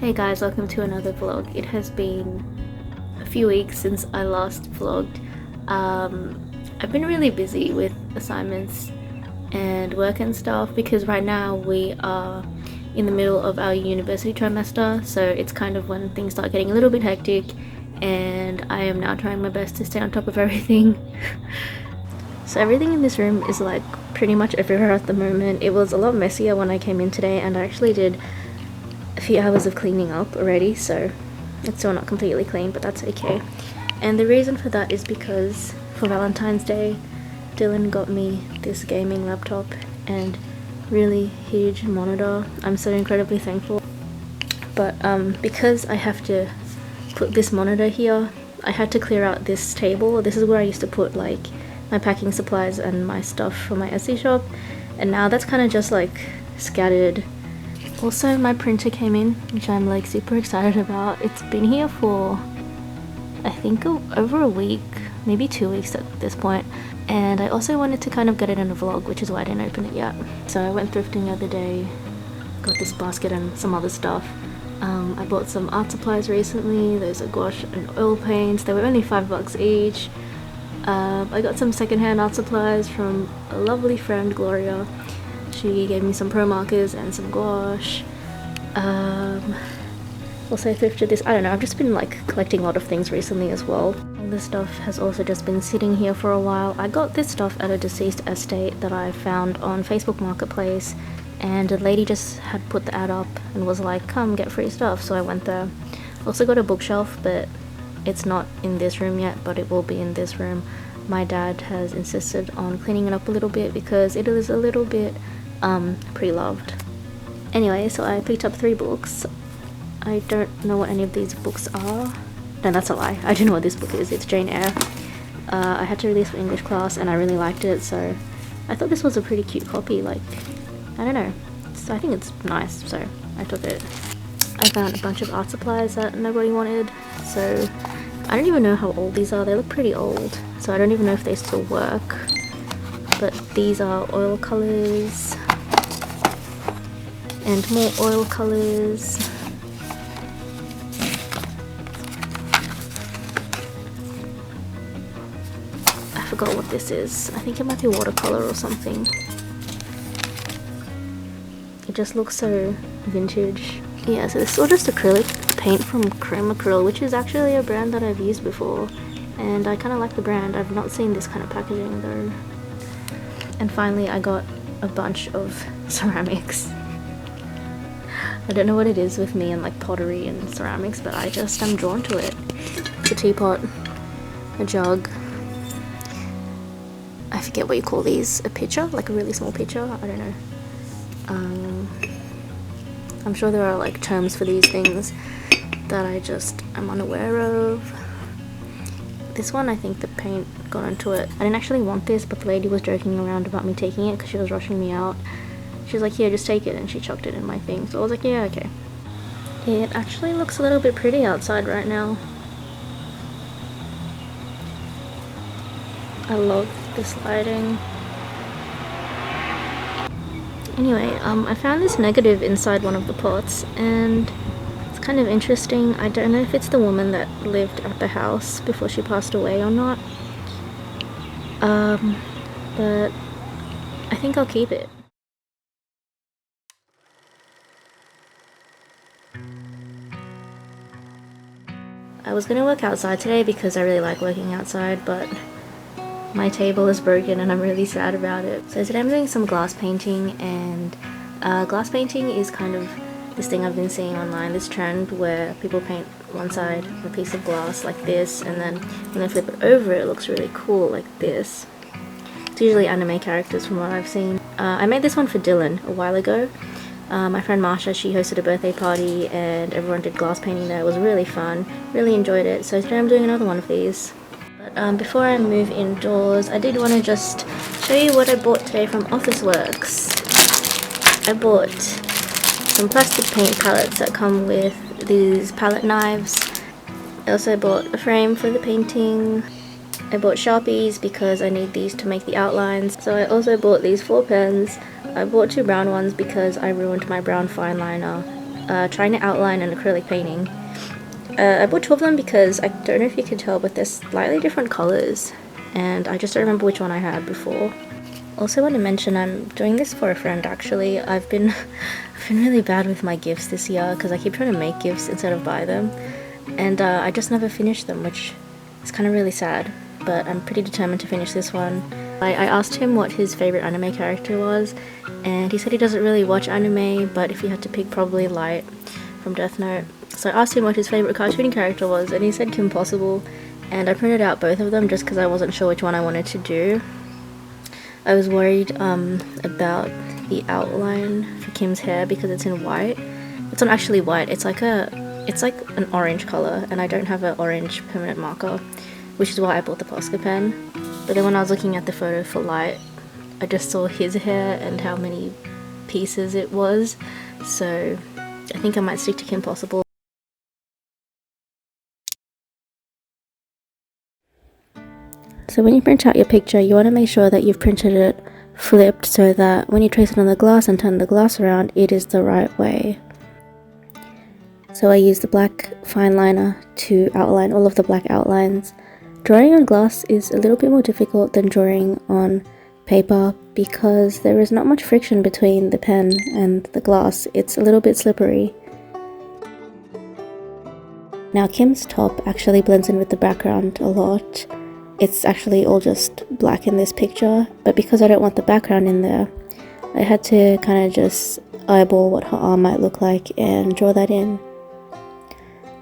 Hey guys, welcome to another vlog. It has been a few weeks since I last vlogged. I've been really busy with assignments and work and stuff because right now we are in the middle of our university trimester, so it's kind of when things start getting a little bit hectic, and I am now trying my best to stay on top of everything. So everything in this room is like pretty much everywhere at the moment. It was a lot messier when I came in today, and I actually did a few hours of cleaning up already, so it's still not completely clean, but that's okay. And the reason for that is because for Valentine's Day, Dylan got me this gaming laptop and really huge monitor. I'm so incredibly thankful. But because I have to put this monitor here, I had to clear out this table. This is where I used to put like my packing supplies and my stuff for my Etsy shop, and now that's kind of just like scattered. Also, my printer came in, which I'm like super excited about. It's been here for I think over a week, maybe 2 weeks at this point, and I also wanted to kind of get it in a vlog, which is why I didn't open it yet. So I went thrifting the other day, got this basket and some other stuff. I bought some art supplies recently. Those are gouache and oil paints. They were only $5 each. I got some secondhand art supplies from a lovely friend, Gloria. She gave me some pro markers and some gouache. Also thrifted this. I don't know, I've just been like collecting a lot of things recently as well. All this stuff has also just been sitting here for a while. I got this stuff at a deceased estate that I found on Facebook Marketplace, and a lady just had put the ad up and was like, come get free stuff, so I went there. Also got a bookshelf, but it's not in this room yet, but it will be in this room. My dad has insisted on cleaning it up a little bit because it is a little bit pre-loved. Anyway, so I picked up 3 books. I don't know what any of these books are. No, that's a lie. I do know what this book is. It's Jane Eyre. I had to read this for English class and I really liked it, so I thought this was a pretty cute copy. Like, I don't know. I think it's nice, so I took it. I found a bunch of art supplies that nobody wanted, so I don't even know how old these are. They look pretty old, so I don't even know if they still work. But these are oil colors and more oil colors. I forgot what this is. I think it might be watercolor or something. It just looks so vintage. Yeah, so this is all just acrylic paint from Chrome Acryl, which is actually a brand that I've used before, and I kind of like the brand. I've not seen this kind of packaging though. And finally I got a bunch of ceramics. I don't know what it is with me and like pottery and ceramics, but I just am drawn to it. It's a teapot, a jug, I forget what you call these, a pitcher, like a really small pitcher, I don't know. I'm sure there are like terms for these things that I just am unaware of. This one, I think the paint got onto it. I didn't actually want this, but the lady was joking around about me taking it because she was rushing me out. She was like, here, just take it, and she chucked it in my thing. So I was like, yeah, okay. It actually looks a little bit pretty outside right now. I love this lighting. Anyway, I found this negative inside one of the pots, and it's kind of interesting. I don't know if it's the woman that lived at the house before she passed away or not. But I think I'll keep it. I was gonna work outside today because I really like working outside, but my table is broken and I'm really sad about it. So today I'm doing some glass painting, and glass painting is kind of this thing I've been seeing online, this trend where people paint one side of a piece of glass like this, and then when they flip it over it looks really cool like this. It's usually anime characters from what I've seen. I made this one for Dylan a while ago. My friend Marsha, she hosted a birthday party and everyone did glass painting there. It was really fun, really enjoyed it. So today I'm doing another one of these. But before I move indoors, I did want to just show you what I bought today from Officeworks. I bought some plastic paint palettes that come with these palette knives. I also bought a frame for the painting. I bought Sharpies because I need these to make the outlines. So I also bought these 4 pens. I bought 2 brown ones because I ruined my brown fine liner trying to outline an acrylic painting. I bought two of them because I don't know if you can tell, but they're slightly different colors, and I just don't remember which one I had before. Also want to mention I'm doing this for a friend actually. I've been I've been really bad with my gifts this year because I keep trying to make gifts instead of buy them, and I just never finish them, which is kind of really sad, but I'm pretty determined to finish this one. I asked him what his favorite anime character was, and he said he doesn't really watch anime, but if he had to pick, probably Light from Death Note. So I asked him what his favorite cartoon character was, and he said Kim Possible, and I printed out both of them just because I wasn't sure which one I wanted to do. I was worried about the outline for Kim's hair because it's in white. It's not actually white, it's like an orange color, and I don't have an orange permanent marker, which is why I bought the Posca pen. But then when I was looking at the photo for Light, I just saw his hair and how many pieces it was, so I think I might stick to Kim Possible. So when you print out your picture, you want to make sure that you've printed it flipped so that when you trace it on the glass and turn the glass around, it is the right way. So I used the black fine liner to outline all of the black outlines. Drawing on glass is a little bit more difficult than drawing on paper because there is not much friction between the pen and the glass. It's a little bit slippery. Now Kim's top actually blends in with the background a lot. It's actually all just black in this picture, but because I don't want the background in there, I had to kind of just eyeball what her arm might look like and draw that in.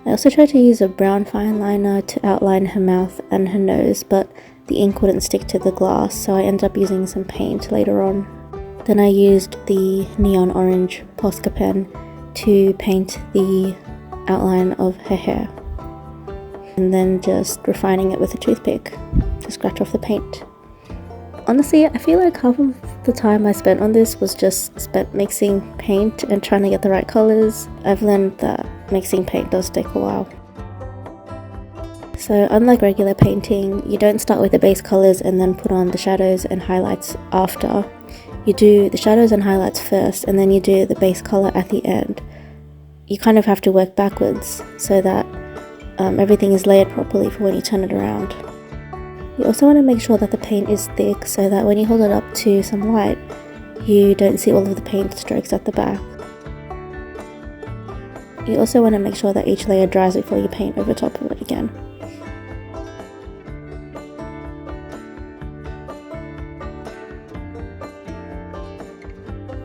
I also tried to use a brown fine liner to outline her mouth and her nose, but the ink wouldn't stick to the glass, so I ended up using some paint later on. Then I used the neon orange Posca pen to paint the outline of her hair, and then just refining it with a toothpick to scratch off the paint. Honestly, I feel like half of the time I spent on this was just spent mixing paint and trying to get the right colors. I've learned that mixing paint does take a while. So unlike regular painting, you don't start with the base colors and then put on the shadows and highlights after. You do the shadows and highlights first, and then you do the base color at the end. You kind of have to work backwards so that everything is layered properly for when you turn it around. You also want to make sure that the paint is thick so that when you hold it up to some light, you don't see all of the paint strokes at the back. You also want to make sure that each layer dries before you paint over top of it again.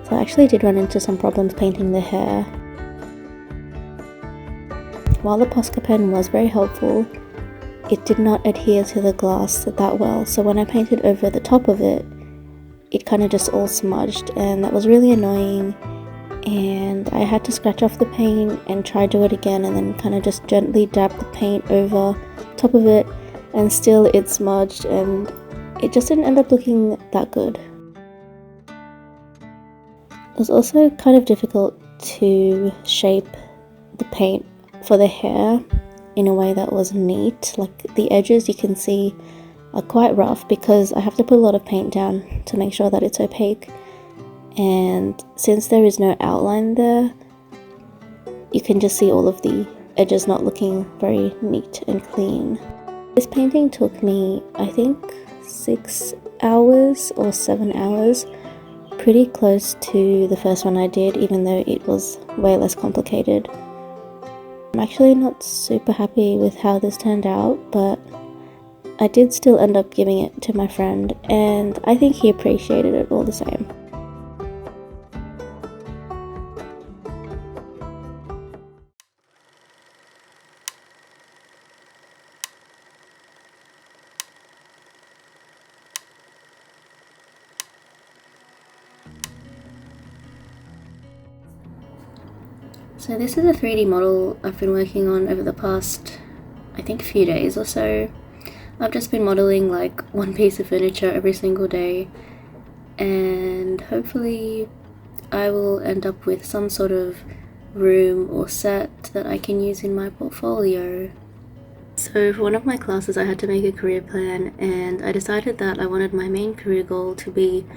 So I actually did run into some problems painting the hair. While the Posca pen was very helpful, it did not adhere to the glass that well, so when I painted over the top of it, it kind of just all smudged, and that was really annoying, and I had to scratch off the paint and try do it again, and then kind of just gently dab the paint over top of it, and still it smudged, and it just didn't end up looking that good. It was also kind of difficult to shape the paint for the hair in a way that was neat. Like the edges you can see are quite rough because I have to put a lot of paint down to make sure that it's opaque, and since there is no outline there, you can just see all of the edges not looking very neat and clean. This painting took me, I think, 6 hours or 7 hours, pretty close to the first one I did, even though it was way less complicated. I'm actually not super happy with how this turned out, but I did still end up giving it to my friend, and I think he appreciated it all the same. So this is a 3D model I've been working on over the past, I think, few days or so. I've just been modeling like one piece of furniture every single day, and hopefully I will end up with some sort of room or set that I can use in my portfolio. So for one of my classes I had to make a career plan, and I decided that I wanted my main career goal to be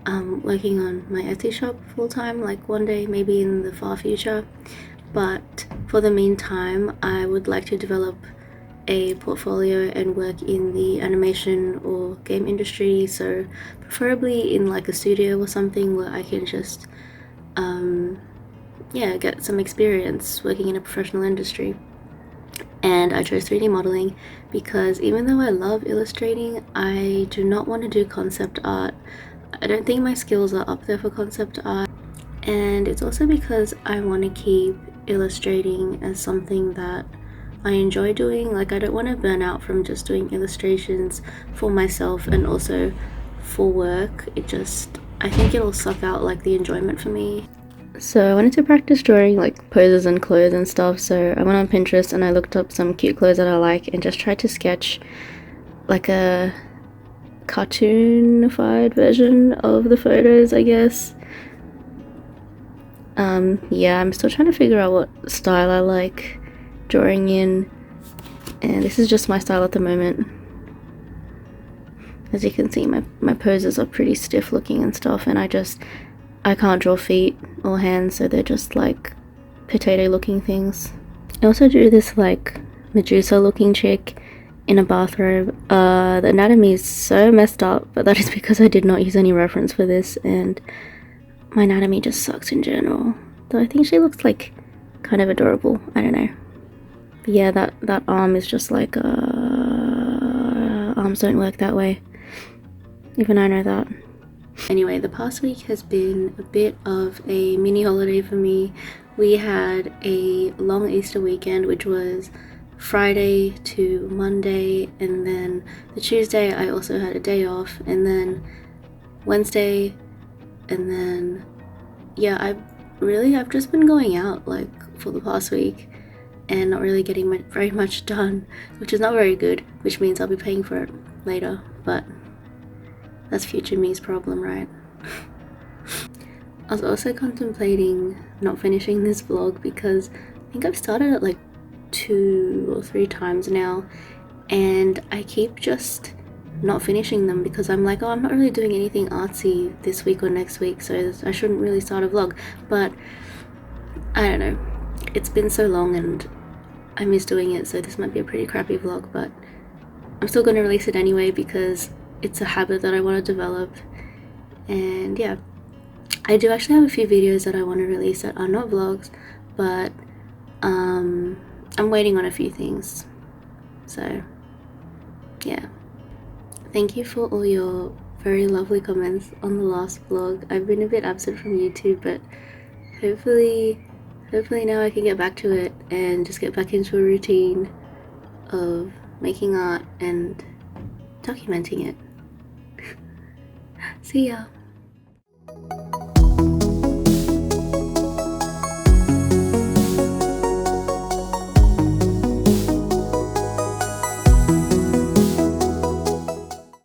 working on my Etsy shop full-time, like one day, maybe in the far future. But for the meantime, I would like to develop a portfolio and work in the animation or game industry, so preferably in like a studio or something where I can just yeah, get some experience working in a professional industry. And I chose 3D modeling because even though I love illustrating, I do not want to do concept art. I don't think my skills are up there for concept art, and it's also because I want to keep illustrating as something that I enjoy doing. Like, I don't want to burn out from just doing illustrations for myself and also for work. I think it'll suck out like the enjoyment for me. So I wanted to practice drawing like poses and clothes and stuff, so I went on Pinterest and I looked up some cute clothes that I like and just tried to sketch like a cartoonified version of the photos, I guess. Yeah, I'm still trying to figure out what style I like drawing in, and this is just my style at the moment. As you can see, my poses are pretty stiff looking and stuff, and I can't draw feet or hands, so they're just like potato looking things. I also drew this like Medusa looking chick in a bathrobe. The anatomy is so messed up, but that is because I did not use any reference for this, and my anatomy just sucks in general. Though I think she looks like kind of adorable. I don't know. But yeah, that arm is just like arms don't work that way. Even I know that. Anyway, the past week has been a bit of a mini holiday for me. We had a long Easter weekend, which was Friday to Monday, and then the Tuesday I also had a day off, and then Wednesday, and then yeah, I've just been going out like for the past week and not really getting very much done, which is not very good, which means I'll be paying for it later, but that's future me's problem, right? I was also contemplating not finishing this vlog because I think I've started it like 2 or 3 times now, and I keep just not finishing them because I'm like, oh, I'm not really doing anything artsy this week or next week, so I shouldn't really start a vlog. But I don't know, it's been so long and I miss doing it, so this might be a pretty crappy vlog, but I'm still going to release it anyway because it's a habit that I want to develop. And yeah, I do actually have a few videos that I want to release that are not vlogs, but I'm waiting on a few things. So yeah, thank you for all your very lovely comments on the last vlog. I've been a bit absent from YouTube, but hopefully now I can get back to it and just get back into a routine of making art and documenting it. See ya!